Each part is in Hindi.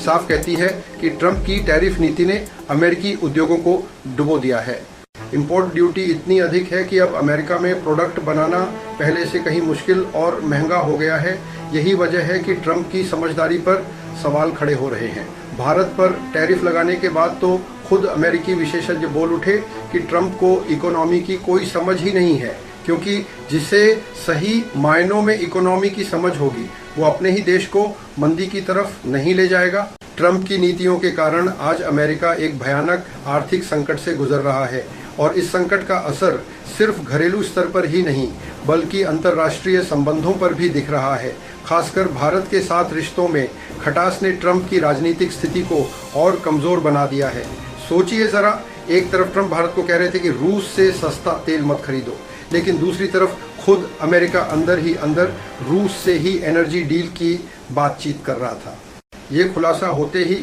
साफ कहती है कि ट्रंप की टैरिफ नीति ने अमेरिकी उद्योगों को डुबो दिया है। इंपोर्ट ड्यूटी इतनी अधिक है कि अब अमेरिका में प्रोडक्ट बनाना पहले से कहीं मुश्किल और महंगा हो गया है। यही वजह है कि ट्रंप की समझदारी पर सवाल खड़े हो रहे हैं। भारत पर टैरिफ लगाने के बाद तो खुद अमेरिकी विशेषज्ञ बोल उठे कि ट्रंप को इकोनॉमी की कोई समझ ही नहीं है, क्योंकि जिसे सही मायनों में इकोनॉमी की समझ होगी वो अपने ही देश को मंदी की तरफ नहीं ले जाएगा। ट्रंप की नीतियों के कारण आज अमेरिका एक भयानक आर्थिक संकट से गुजर रहा है और इस संकट का असर सिर्फ घरेलू स्तर पर ही नहीं बल्कि अंतर्राष्ट्रीय संबंधों पर भी दिख रहा है। खासकर भारत के साथ रिश्तों में खटास ने ट्रंप की राजनीतिक स्थिति को और कमजोर बना दिया है। सोचिए जरा, एक तरफ ट्रंप भारत को कह रहे थे कि रूस से सस्ता तेल मत खरीदो, लेकिन दूसरी तरफ खुद अमेरिका अंदर ही अंदर रूस से ही एनर्जी डील की बातचीत कर रहा था। ये खुलासा होते ही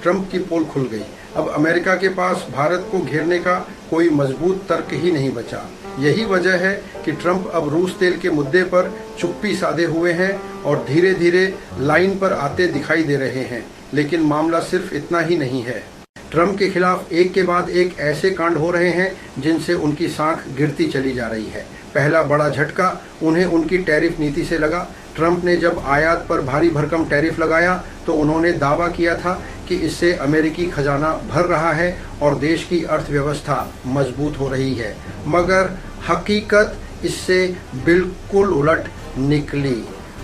ट्रंप की पोल खुल गई। अब अमेरिका के पास भारत को घेरने का कोई मजबूत तर्क ही नहीं बचा। यही वजह है कि ट्रंप अब रूस तेल के मुद्दे पर चुप्पी साधे हुए हैं और धीरे धीरे लाइन पर आते दिखाई दे रहे हैं। लेकिन मामला सिर्फ इतना ही नहीं है। ट्रंप के खिलाफ एक के बाद एक ऐसे कांड हो रहे हैं जिनसे उनकी साख गिरती चली जा रही है। पहला बड़ा झटका उन्हें उनकी टैरिफ नीति से लगा। ट्रंप ने जब आयात पर भारी भरकम टैरिफ लगाया तो उन्होंने दावा किया था कि इससे अमेरिकी खजाना भर रहा है और देश की अर्थव्यवस्था मजबूत हो रही है, मगर हकीकत इससे बिल्कुल उलट निकली।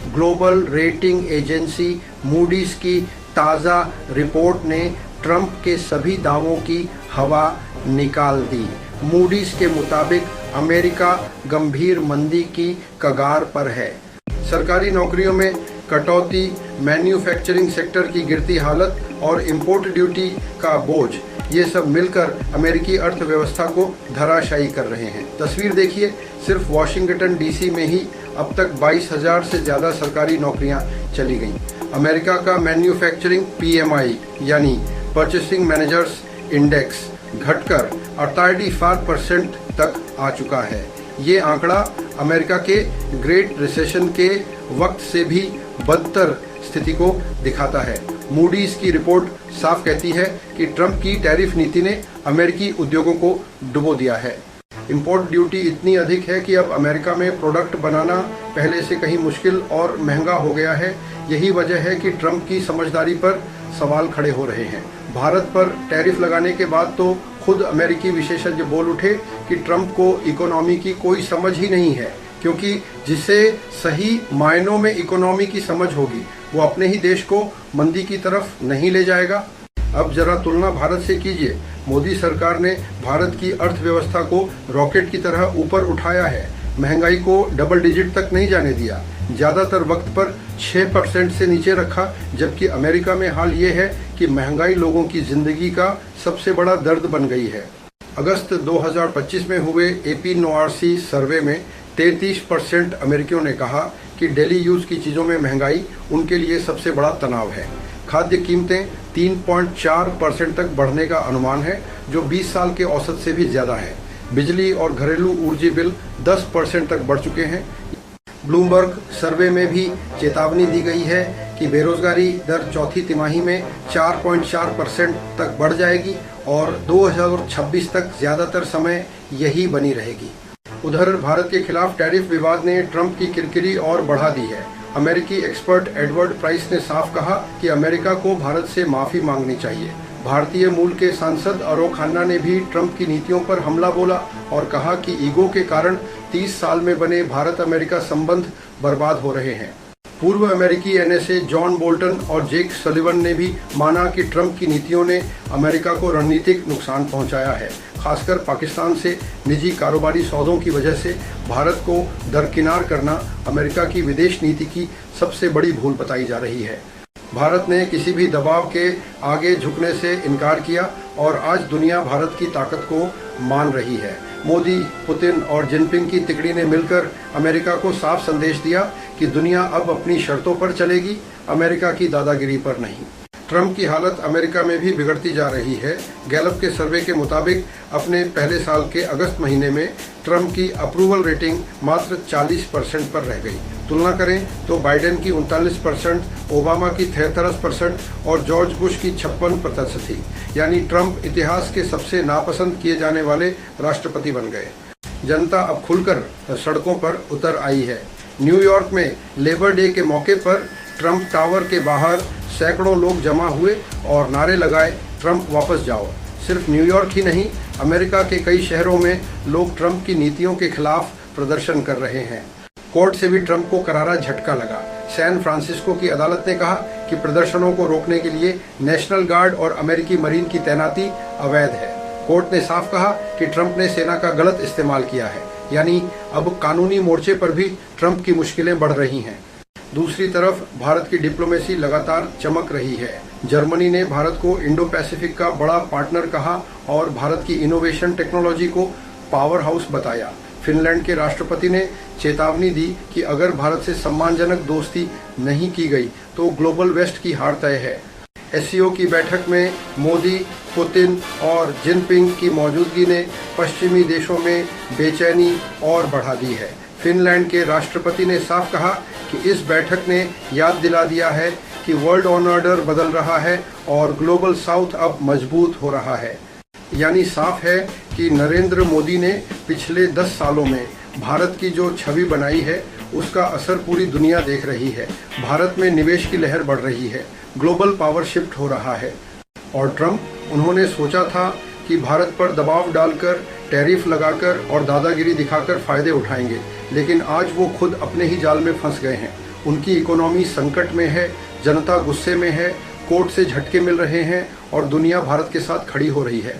ग्लोबल रेटिंग एजेंसी मूडीज की ताज़ा रिपोर्ट ने ट्रंप के सभी दावों की हवा निकाल दी। मूडीज के मुताबिक अमेरिका गंभीर मंदी की कगार पर है। सरकारी नौकरियों में कटौती, मैन्युफैक्चरिंग सेक्टर की गिरती हालत और इंपोर्ट ड्यूटी का बोझ, ये सब मिलकर अमेरिकी अर्थव्यवस्था को धराशायी कर रहे हैं। तस्वीर देखिए, सिर्फ वाशिंगटन डीसी में ही अब तक 22,000 से ज़्यादा सरकारी नौकरियां चली गईं। अमेरिका का मैन्युफैक्चरिंग PMI यानी परचेसिंग मैनेजर्स इंडेक्स घटकर 38% तक आ चुका है। ये आंकड़ा अमेरिका के ग्रेट रिसेशन के वक्त से भी बदतर स्थिति को दिखाता है। मूडीज की रिपोर्ट साफ कहती है कि ट्रंप की टैरिफ नीति ने अमेरिकी उद्योगों को डुबो दिया है। इंपोर्ट ड्यूटी इतनी अधिक है कि अब अमेरिका में प्रोडक्ट बनाना पहले से कहीं मुश्किल और महंगा हो गया है। यही वजह है कि ट्रंप की समझदारी पर सवाल खड़े हो रहे हैं। भारत पर टैरिफ लगाने के बाद तो खुद अमेरिकी विशेषज्ञ बोल उठे कि ट्रंप को इकोनॉमी की कोई समझ ही नहीं है, क्योंकि जिसे सही मायनों में इकोनॉमी की समझ होगी वो अपने ही देश को मंदी की तरफ नहीं ले जाएगा। अब जरा तुलना भारत से कीजिए। मोदी सरकार ने भारत की अर्थव्यवस्था को रॉकेट की तरह ऊपर उठाया है, महंगाई को डबल डिजिट तक नहीं जाने दिया, ज्यादातर वक्त पर 6% से नीचे रखा, जबकि अमेरिका में हाल ये है कि महंगाई लोगों की जिंदगी का सबसे बड़ा दर्द बन गई है। अगस्त 2025 में हुए AP-NORC सर्वे में 33% अमेरिकियों ने कहा कि डेली यूज की चीजों में महंगाई उनके लिए सबसे बड़ा तनाव है। खाद्य कीमतें 3.4% तक बढ़ने का अनुमान है, जो 20 साल के औसत से भी ज्यादा है। बिजली और घरेलू ऊर्जा बिल 10% तक बढ़ चुके हैं। ब्लूमबर्ग सर्वे में भी चेतावनी दी गई है कि बेरोजगारी दर चौथी तिमाही में 4.4% तक बढ़ जाएगी और 2026 तक ज्यादातर समय यही बनी रहेगी। उधर भारत के खिलाफ टैरिफ विवाद ने ट्रंप की किरकिरी और बढ़ा दी है। अमेरिकी एक्सपर्ट एडवर्ड प्राइस ने साफ कहा कि अमेरिका को भारत से माफी मांगनी चाहिए। भारतीय मूल के सांसद अरोक खन्ना ने भी ट्रंप की नीतियों पर हमला बोला और कहा कि ईगो के कारण 30 साल में बने भारत अमेरिका संबंध बर्बाद हो रहे हैं। पूर्व अमेरिकी NSA जॉन बोल्टन और जेक सलिवन ने भी माना कि ट्रंप की नीतियों ने अमेरिका को रणनीतिक नुकसान पहुंचाया है। खासकर पाकिस्तान से निजी कारोबारी सौदों की वजह से भारत को दरकिनार करना अमेरिका की विदेश नीति की सबसे बड़ी भूल बताई जा रही है। भारत ने किसी भी दबाव के आगे झुकने से इनकार किया और आज दुनिया भारत की ताकत को मान रही है। मोदी, पुतिन और जिनपिंग की तिकड़ी ने मिलकर अमेरिका को साफ संदेश दिया कि दुनिया अब अपनी शर्तों पर चलेगी, अमेरिका की दादागिरी पर नहीं। ट्रंप की हालत अमेरिका में भी बिगड़ती जा रही है। गैलप के सर्वे के मुताबिक अपने पहले साल के अगस्त महीने में ट्रंप की अप्रूवल रेटिंग मात्र 40% पर रह गई। तुलना करें तो बाइडेन की 39%, ओबामा की 43% और जॉर्ज बुश की 56% थी। यानी ट्रंप इतिहास के सबसे नापसंद किए जाने वाले राष्ट्रपति बन गए। जनता अब खुलकर सड़कों पर उतर आई है। न्यूयॉर्क में लेबर डे के मौके पर ट्रंप टावर के बाहर सैकड़ों लोग जमा हुए और नारे लगाए, ट्रंप वापस जाओ। सिर्फ न्यूयॉर्क ही नहीं, अमेरिका के कई शहरों में लोग ट्रंप की नीतियों के खिलाफ प्रदर्शन कर रहे हैं। कोर्ट से भी ट्रंप को करारा झटका लगा। सैन फ्रांसिस्को की अदालत ने कहा कि प्रदर्शनों को रोकने के लिए नेशनल गार्ड और अमेरिकी मरीन की तैनाती अवैध है। कोर्ट ने साफ कहा कि ट्रंप ने सेना का गलत इस्तेमाल किया है। यानी अब कानूनी मोर्चे पर भी ट्रंप की मुश्किलें बढ़ रही हैं। दूसरी तरफ भारत की डिप्लोमेसी लगातार चमक रही है। जर्मनी ने भारत को इंडो पैसिफिक का बड़ा पार्टनर कहा और भारत की इनोवेशन टेक्नोलॉजी को पावर हाउस बताया। फिनलैंड के राष्ट्रपति ने चेतावनी दी कि अगर भारत से सम्मानजनक दोस्ती नहीं की गई तो ग्लोबल वेस्ट की हार तय है। एससीओ की बैठक में मोदी, पुतिन और जिनपिंग की मौजूदगी ने पश्चिमी देशों में बेचैनी और बढ़ा दी है। फिनलैंड के राष्ट्रपति ने साफ कहा कि इस बैठक ने याद दिला दिया है कि वर्ल्ड ऑर्डर बदल रहा है और ग्लोबल साउथ अब मजबूत हो रहा है। यानी साफ है कि नरेंद्र मोदी ने पिछले 10 सालों में भारत की जो छवि बनाई है उसका असर पूरी दुनिया देख रही है। भारत में निवेश की लहर बढ़ रही है, ग्लोबल पावर शिफ्ट हो रहा है। और ट्रंप, उन्होंने सोचा था कि भारत पर दबाव डालकर, टैरिफ लगाकर और दादागिरी दिखाकर फायदे उठाएंगे, लेकिन आज वो खुद अपने ही जाल में फंस गए हैं। उनकी इकोनॉमी संकट में है, जनता गुस्से में है, कोर्ट से झटके मिल रहे हैं और दुनिया भारत के साथ खड़ी हो रही है।